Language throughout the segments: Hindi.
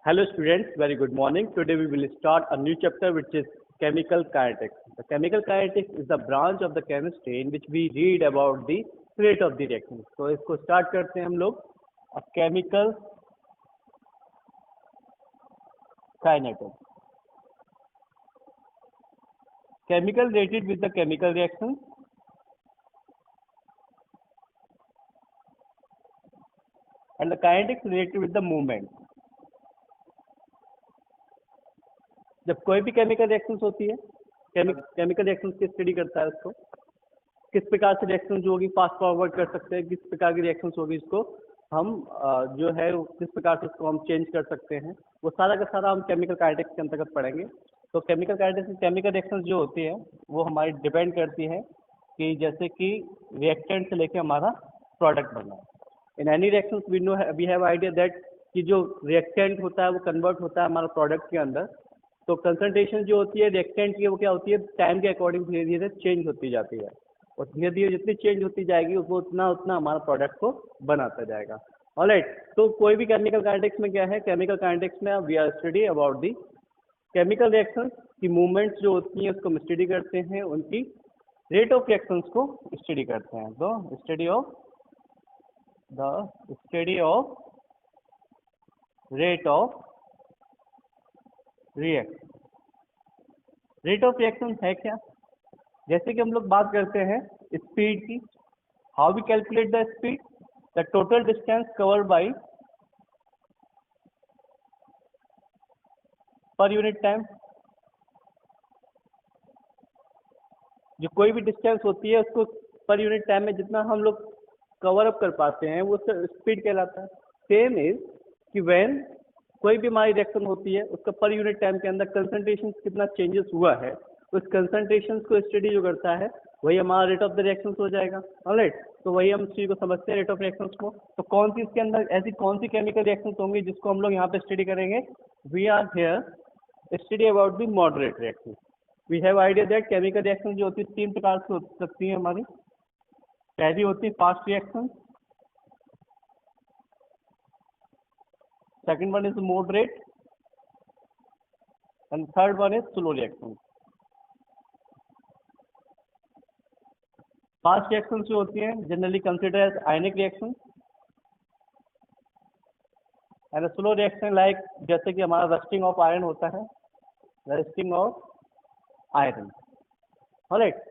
Hello students, very good morning. Today we will start a new chapter which is chemical kinetics. The chemical kinetics is the branch of the chemistry in which we read about the rate of the reaction. तो इसको start करते हैं हम लोग a chemical kinetics. Chemical related with the chemical reaction and the kinetics related with the movement. जब कोई भी केमिकल रिएक्शंस होती है केमिकल रिएक्शंस की स्टडी करता है उसको किस प्रकार से रिएक्शन जो होगी फास्ट फॉरवर्ड कर सकते हैं, किस प्रकार की रिएक्शंस होगी इसको हम जो है किस प्रकार से उसको हम चेंज कर सकते हैं, वो सारा का सारा हम केमिकल काइनेटिक्स के अंतर्गत पढ़ेंगे। तो केमिकल काइनेटिक्स में केमिकल रिएक्शंस जो होती है वो हमारी डिपेंड करती है कि जैसे कि रिएक्टेंट से लेके हमारा प्रोडक्ट बनना है। In any reactions we have idea that कि जो रिएक्टेंट होता है वो कन्वर्ट होता है हमारा प्रोडक्ट के अंदर। तो कंसंट्रेशन जो होती है रिएक्टेंट की वो क्या होती है, टाइम के अकॉर्डिंग धीरे धीरे चेंज होती जाती है और धीरे धीरे जितनी चेंज होती जाएगी वो उतना उतना हमारा प्रोडक्ट को बनाता जाएगा। ऑलराइट, तो कोई भी केमिकल काइनेटिक्स में क्या है, केमिकल काइनेटिक्स में we are study about the chemical reactions की मूवमेंट्स जो होती हैं उसको हम स्टडी करते हैं, उनकी रेट ऑफ रिएक्शंस को स्टडी करते हैं। तो study of rate of reaction. Rate of reaction है क्या, जैसे कि हम लोग बात करते हैं स्पीड की। How we calculate the speed, the total distance covered by per unit time. जो कोई भी डिस्टेंस होती है उसको पर यूनिट टाइम में जितना हम लोग कवर अप कर पाते हैं वो स्पीड कहलाता है। सेम इज कि व्हेन कोई भी हमारी रिएक्शन होती है उसका पर यूनिट टाइम के अंदर कंसंट्रेशन कितना चेंजेस हुआ है, उस कंसंट्रेशन को स्टडी जो करता है वही हमारा रेट ऑफ द रिएक्शंस हो जाएगा। ऑलराइट, तो वही हम चीज को समझते हैं रेट ऑफ रिएक्शंस को। तो कौन सी इसके अंदर ऐसी कौन सी केमिकल रिएक्शंस होंगी जिसको हम लोग यहाँ पे स्टडी करेंगे। We are here study about the moderate reaction. We have idea that chemical reaction जो होती है तीन प्रकार से हो सकती है हमारी। पहली होती है fast reaction, second one is moderate and third one is slow reaction. Fast reactions जो होती हैं generally consider as ionic reaction and slow reaction like जैसे कि हमारा रस्टिंग ऑफ आयरन होता है, rusting of iron. Alright,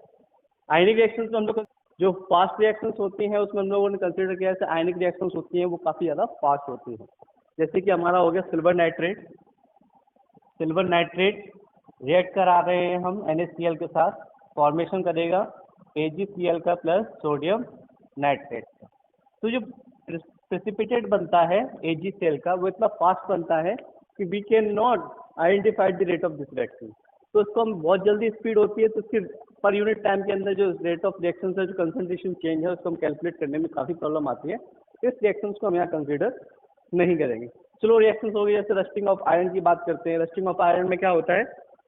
ionic reactions में हम लोग जो फास्ट रिएक्शंस होती हैं उसमें हम लोगों ने कंसिडर किया है आयनिक रिएक्शंस होती हैं वो काफी ज्यादा फास्ट होती है। जैसे कि हमारा हो गया silver nitrate. Silver nitrate react करा रहे हैं हम NaCl के साथ, फॉर्मेशन करेगा AgCl का प्लस सोडियम नाइट्रेट का। तो जो प्रेसिपिटेट बनता है AgCl का वो इतना फास्ट बनता है कि we can not identify the rate of this reaction. तो उसको हम बहुत जल्दी स्पीड होती है तो उसकी पर यूनिट टाइम के अंदर जो रेट ऑफ रिएक्शन है, जो कंसंट्रेशन चेंज है उसको हम कैलकुलेट करने में काफी प्रॉब्लम आती है। इस रिएक्शन को हम यहाँ कंसिडर नहीं करेंगे। स्लो रिएक्शंस हो गई, जैसे रस्टिंग ऑफ आयरन की बात करते हैं। रस्टिंग ऑफ आयरन में क्या होता है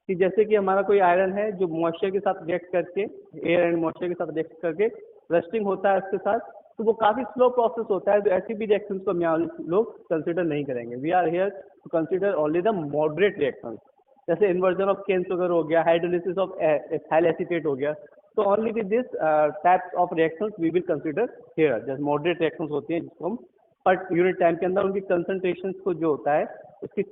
कि जैसे कि हमारा कोई आयरन है जो मॉइस्चर के साथ रिएक्ट करके, एयर एंड मॉइस्चर के साथ रिएक्ट करके रस्टिंग होता है उसके साथ, तो वो काफी स्लो प्रोसेस होता है। तो ऐसी भी रिएक्शंस को हम यहाँ लोग कंसिडर नहीं करेंगे। We are here to consider only the moderate reactions, जैसे इन्वर्जन ऑफ केन सुगर हो गया, हाइड्रोलिसिस ऑफ एथाइल एसीटेट हो गया। तो only with this types of reactions we will consider here. जैसे मॉडरेट रिएक्शंस होती हैं जिसको हम पर यूनिट टाइम के अंदर उनकी कंसंट्रेशन को जो होता है उसकी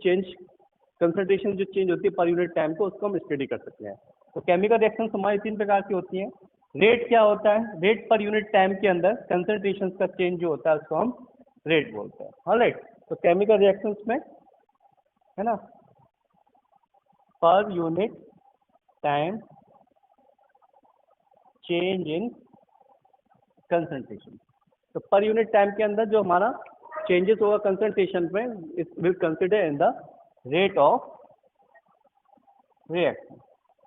कंसंट्रेशन जो चेंज होती है पर यूनिट टाइम को उसको हम स्टडी कर सकते हैं। तो केमिकल रिएक्शंस हमारी तीन प्रकार की होती हैं। रेट क्या होता है, रेट पर यूनिट टाइम के अंदर कंसंट्रेशन का चेंज जो होता है उसको हम रेट बोलते हैं। ऑलराइट, तो केमिकल रिएक्शंस में है ना पर unit time change in concentration. तो पर यूनिट टाइम के अंदर जो हमारा चेंजेस होगा कंसंट्रेशन में it will consider in the rate of reaction.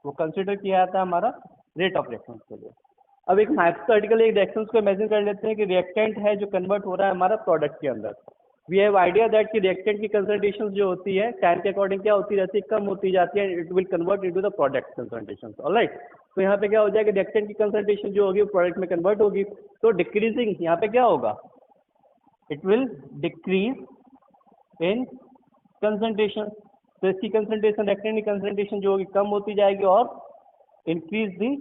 वो कंसिडर किया जाता है हमारा रेट ऑफ रिएक्शन के लिए। अब एक हाइपोथेटिकल एक रिएक्शंस को इमेजिन कर लेते हैं कि रिएक्टेंट है जो कन्वर्ट हो रहा है हमारा प्रोडक्ट के अंदर। वी हैव आइडिया दैट कि रिएक्टेंट की कंसंट्रेशन जो होती है टाइम के अकॉर्डिंग क्या होती रहती है, कम होती जाती है। It will convert into the product concentration. Alright, तो यहाँ पे क्या हो जाएगा, रिएक्टेंट की कंसंट्रेशन जो होगी प्रोडक्ट में कन्वर्ट होगी। तो डिक्रीजिंग, यहाँ पे क्या होगा, it will decrease in concentration, तो इसकी कंसंट्रेशन रिएक्टेंट की कंसंट्रेशन जो होगी कम होती जाएगी और इंक्रीज दी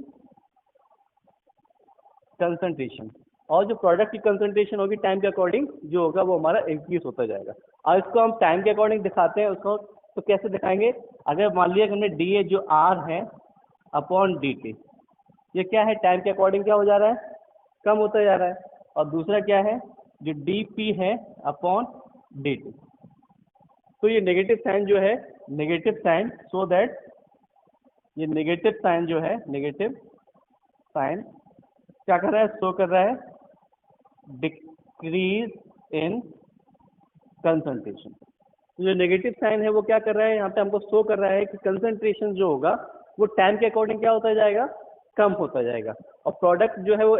कंसंट्रेशन, और जो प्रोडक्ट की कंसंट्रेशन होगी टाइम के अकॉर्डिंग जो होगा वो हमारा इंक्रीज होता जाएगा। अब इसको हम टाइम के अकॉर्डिंग दिखाते हैं उसको, तो कैसे दिखाएंगे? अगर मान लिया कि हमने डी ए जो आर है अपॉन डी टी, ये क्या है टाइम के अकॉर्डिंग क्या हो जा रहा है? कम होता जा रहा है। और दूसरा क्या है जो डी पी है अपॉन डी टी, तो ये नेगेटिव साइन जो है, नेगेटिव साइन, सो दैट ये नेगेटिव साइन जो है, नेगेटिव साइन क्या कर रहा है? शो कर रहा है डिक्रीज इन कंसंट्रेशन। तो जो नेगेटिव साइन है वो क्या कर रहा है यहाँ पे? हमको शो कर रहा है कि कंसंट्रेशन जो होगा वो टाइम के अकॉर्डिंग क्या होता जाएगा? कम होता जाएगा। और प्रोडक्ट जो है वो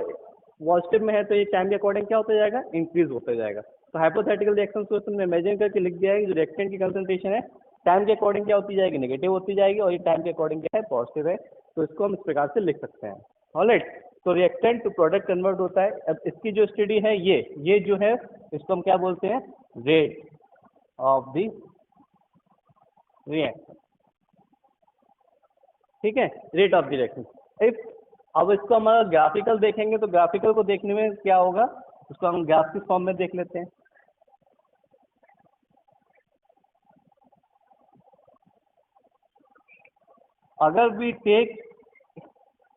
पॉजिटिव में है तो ये टाइम के अकॉर्डिंग क्या होता जाएगा? इंक्रीज होता जाएगा। तो हाइपोथेटिकल रिएक्शन को तुमने इमेजिन करके लिख दिया है कि जो रिएक्टेंट की कंसंट्रेशन है टाइम के अकॉर्डिंग क्या होती जाएगी? नेगेटिव होती जाएगी, और ये टाइम के अकॉर्डिंग क्या है? पॉजिटिव है। तो इसको हम इस प्रकार से लिख सकते हैं। ऑलराइट, तो रिएक्टेंट टू प्रोडक्ट कन्वर्ट होता है। अब इसकी जो स्टडी है ये जो है इसको हम क्या बोलते हैं? Rate of the reaction. ठीक है, rate of the reaction. If अब इसको हम अगर ग्राफिकल देखेंगे तो ग्राफिकल को देखने में क्या होगा, उसको हम ग्राफ की फॉर्म में देख लेते हैं। अगर we take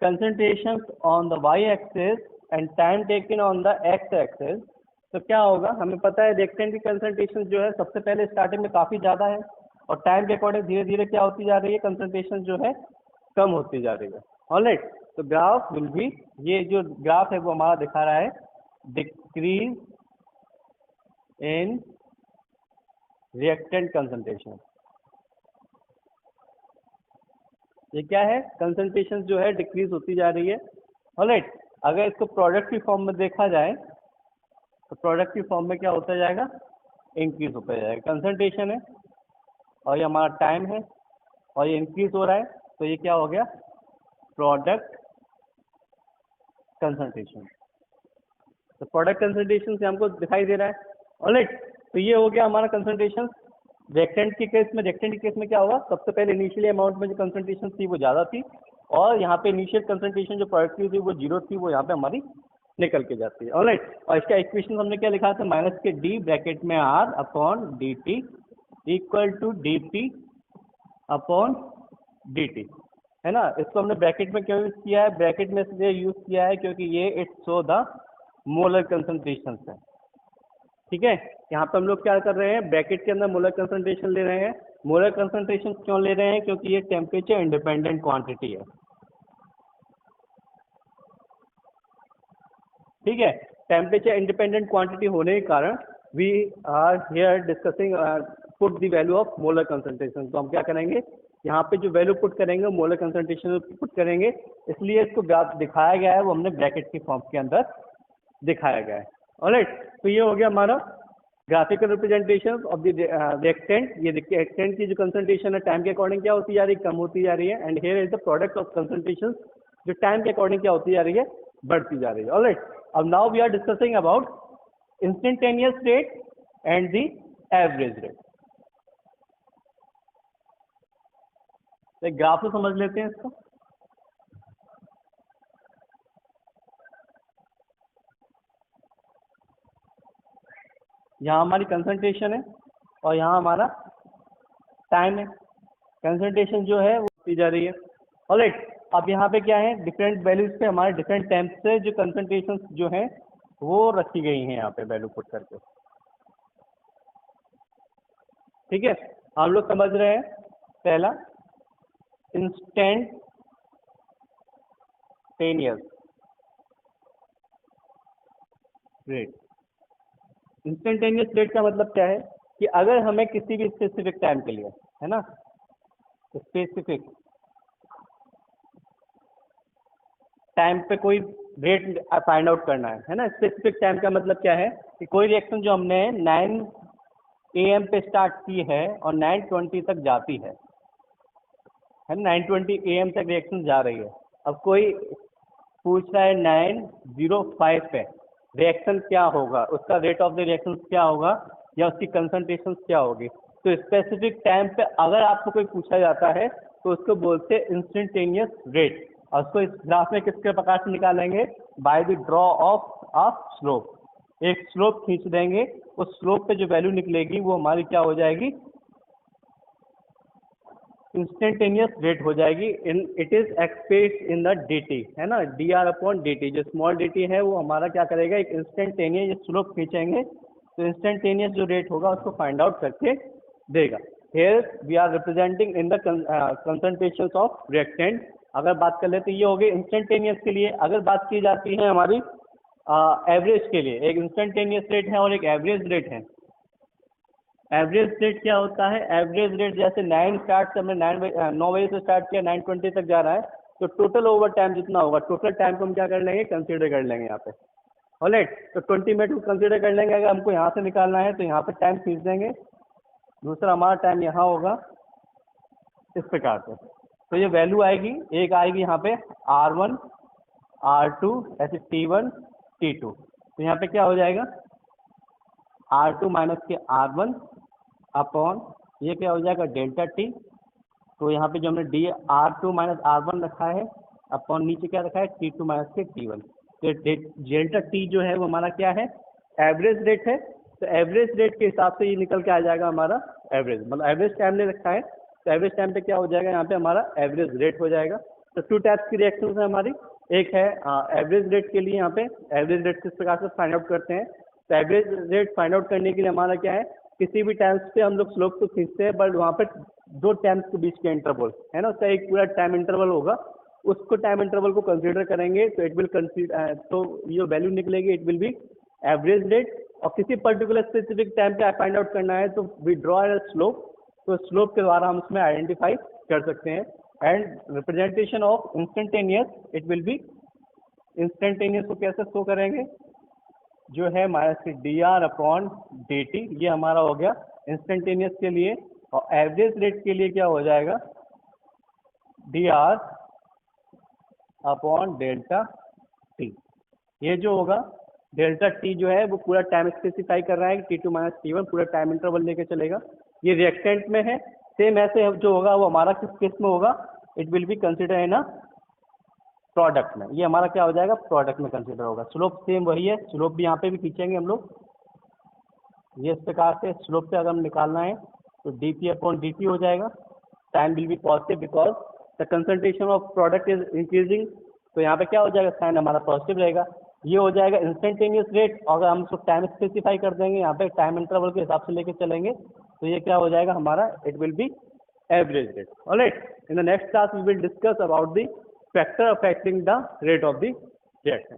concentration on the Y axis and time taken on the X axis, तो क्या होगा? हमें पता है रिएक्टेंट की कंसंट्रेशन जो है सबसे पहले स्टार्टिंग में काफ़ी ज़्यादा है, और टाइम के अकॉर्डिंग धीरे धीरे क्या होती जा रही है? कंसंट्रेशन जो है कम होती जा रही है। ऑलराइट, तो ग्राफ विल बी, ये जो ग्राफ है वो हमारा दिखा रहा है डिक्रीज इन रिएक्टेंट कंसंट्रेशन। ये क्या है? कंसंट्रेशन जो है डिक्रीज होती जा रही है। ऑलराइट, अगर इसको प्रोडक्ट की फॉर्म में देखा जाए तो प्रोडक्ट की फॉर्म में क्या होता जाएगा? इंक्रीज होता जाएगा। कंसंट्रेशन है और ये हमारा टाइम है और ये इंक्रीज हो रहा है, तो ये क्या हो गया? Product concentration. तो प्रोडक्ट कंसंट्रेशन से हमको दिखाई दे रहा है। ऑलराइट, तो ये हो गया हमारा कंसंट्रेशन। रिएक्टेंट के केस में क्या होगा? सबसे पहले इनिशियली अमाउंट में जो कंसंट्रेशन थी वो ज़्यादा थी, और यहाँ पे इनिशियल कंसंट्रेशन जो प्रोडक्ट की थी वो 0 थी, वो यहाँ पे हमारी निकल के जाती है। ऑलराइट, और इसका इक्वेशन हमने क्या लिखा था? माइनस के डी ब्रैकेट में R upon D T equal to D P upon D T, है ना। इसको हमने ब्रैकेट में क्यों यूज़ किया है? ब्रैकेट में इसलिए यूज़ किया है क्योंकि ये it show the molar concentration है। ठीक है, यहाँ पे हम लोग क्या कर रहे हैं? ब्रैकेट के अंदर मोलर कंसंट्रेशन ले रहे हैं। मोलर कंसंट्रेशन क्यों ले रहे हैं? क्योंकि ये टेम्परेचर इंडिपेंडेंट क्वांटिटी है। ठीक है, टेम्परेचर इंडिपेंडेंट क्वांटिटी होने के कारण we are here discussing put the value of molar concentration. तो हम क्या करेंगे? यहाँ पे जो वैल्यू पुट करेंगे मोलर कंसंट्रेशन पुट करेंगे, इसलिए इसको दिखाया गया है वो हमने ब्रैकेट की फॉर्म के अंदर दिखाया गया है। ऑलराइट, तो ये हो गया हमारा graphical representation of the reactant. ये रिएक्टेंट की जो कंसंट्रेशन है टाइम के अकॉर्डिंग क्या होती जा रही है? कम होती जा रही है। And here is the product of concentration जो टाइम के अकॉर्डिंग क्या होती जा रही है? बढ़ती जा रही है। ऑलराइट, अब now we are discussing about instantaneous rate and the average rate. एक ग्राफ को समझ लेते हैं इसको। यहाँ हमारी कंसंट्रेशन है और यहाँ हमारा टाइम है। कंसंट्रेशन जो है वो होती जा रही है। ऑलराइट, अब यहाँ पे क्या है? डिफरेंट वैल्यूज पे हमारे डिफरेंट टेम्प से जो कंसंट्रेशन जो है वो रखी गई हैं यहाँ पे वैल्यू पुट करके। ठीक है, हम लोग समझ रहे हैं पहला इंस्टेंटेनियस रेट। इंस्टेंटेनियस रेट का मतलब क्या है? कि अगर हमें किसी भी स्पेसिफिक टाइम के लिए, है ना, स्पेसिफिक टाइम पे कोई रेट फाइंड आउट करना है ना। स्पेसिफिक टाइम का मतलब क्या है? कि कोई रिएक्शन जो हमने 9 AM पे स्टार्ट की है और 9:20 तक जाती है 9:20 AM तक रिएक्शन जा रही है। अब कोई पूछ रहा है 9:05 पे रिएक्शन क्या होगा, उसका रेट ऑफ द रिएक्शन क्या होगा, या उसकी कंसंट्रेशन क्या होगी। तो तो स्पेसिफिक टाइम पे अगर आपको कोई पूछा जाता है तो उसको बोलते हैं इंस्टेंटेनियस रेट, और उसको इस ग्राफ में किसके प्रकार से निकालेंगे, by the draw of a slope. एक स्लोप खींच देंगे, उस स्लोप पे जो वैल्यू निकलेगी वो हमारी क्या हो जाएगी, इंस्टेंटेनियस रेट हो जाएगी। In it is expressed in the dt, है ना, dr/dt। जो स्मॉल dt है वो हमारा क्या करेगा, एक इंस्टेंटेनियस स्लोप खींचेंगे तो इंस्टेंटेनियस जो रेट होगा उसको फाइंड आउट करके देगा। Here we are representing in the concentrations of reactant. अगर बात कर ले तो ये हो गई इंस्टेंटेनियस के लिए। अगर बात की जाती है हमारी एवरेज के लिए, एक इंस्टेंटेनियस रेट है और एक एवरेज रेट है। एवरेज रेट क्या होता है, एवरेज रेट जैसे 9 स्टार्ट से हमने 9 बजे से स्टार्ट किया, 9:20 तक जा रहा है, तो टोटल ओवर टाइम जितना होगा, टोटल टाइम को हम क्या कर लेंगे, कंसीडर कर लेंगे यहाँ पे। ऑलराइट, तो 20 मिनट को कंसीडर कर लेंगे। अगर हमको यहाँ से निकालना है तो यहाँ पे टाइम खींच देंगे, दूसरा हमारा टाइम यहाँ होगा इस प्रकार से। तो ये वैल्यू आएगी, एक आएगी यहाँ पे R1 R2 ऐसे T1 T2। तो यहाँ पे क्या हो जाएगा, R2 माइनस के R1 अपॉन ये क्या हो जाएगा डेल्टा टी। तो यहाँ पे जो हमने R2 माइनस R1 रखा है अपॉन नीचे क्या रखा है T2 माइनस के T1। तो डेल्टा टी जो है वो हमारा क्या है, एवरेज रेट है। तो एवरेज रेट के हिसाब से ये निकल के आ जाएगा हमारा एवरेज, मतलब एवरेज टाइम ने रखा है तो एवरेज टाइम पे क्या हो जाएगा, यहाँ पे हमारा एवरेज रेट हो जाएगा। तो 2 टाइप्स की रिएक्शन है हमारी, एक है एवरेज रेट के लिए, यहाँ पे एवरेज रेट किस प्रकार से फाइंड आउट करते हैं। तो एवरेज रेट फाइंड आउट करने के लिए हमारा क्या है, किसी भी टाइम्स पे हम लोग स्लोप को खींचते हैं, बट वहाँ पे 2 टाइम्स के बीच के इंटरवल है ना, उसका एक पूरा टाइम इंटरवल होगा, उसको टाइम इंटरवल को कंसीडर करेंगे तो इट विल कंसीडर, तो ये वैल्यू निकलेगी it will be average rate. और किसी पर्टिकुलर स्पेसिफिक टाइम पे फाइंड आउट करना है तो वी ड्रॉ ए स्लोप, तो स्लोप के द्वारा हम उसमें आइडेंटिफाई कर सकते हैं। And representation of instantaneous, it will B, instantaneous को कैसे शो करेंगे, जो है -dr/dt, ये हमारा हो गया इंस्टेंटेनियस के लिए। और एवरेज रेट के लिए क्या हो जाएगा, dr/डेल्टा t। ये जो होगा डेल्टा टी जो है वो पूरा टाइम स्पेसिफाई कर रहा है कि T2 माइनस T1 पूरा टाइम इंटरवल लेके चलेगा। ये रिएक्टेंट में है, सेम ऐसे जो होगा वो हमारा किस केस में होगा, it will be consider in a product में। ये हमारा क्या हो जाएगा, प्रोडक्ट में कंसिडर होगा। स्लोप सेम वही है, स्लोप भी यहाँ पे भी खींचेंगे हम लोग, ये इस प्रकार से स्लोप पे अगर हम निकालना है तो dp/dt हो जाएगा। Time will be positive because the concentration of product is increasing. तो यहाँ पे क्या हो जाएगा, साइन हमारा पॉजिटिव रहेगा। ये हो जाएगा इंस्टेंटेनियस रेट। अगर हम उसको टाइम स्पेसिफाई कर देंगे, यहाँ पे टाइम इंटरवल के हिसाब से लेके चलेंगे, तो ये क्या हो जाएगा हमारा, it will be average rate. Alright, in the next class we will discuss about the factor affecting the rate of the reaction.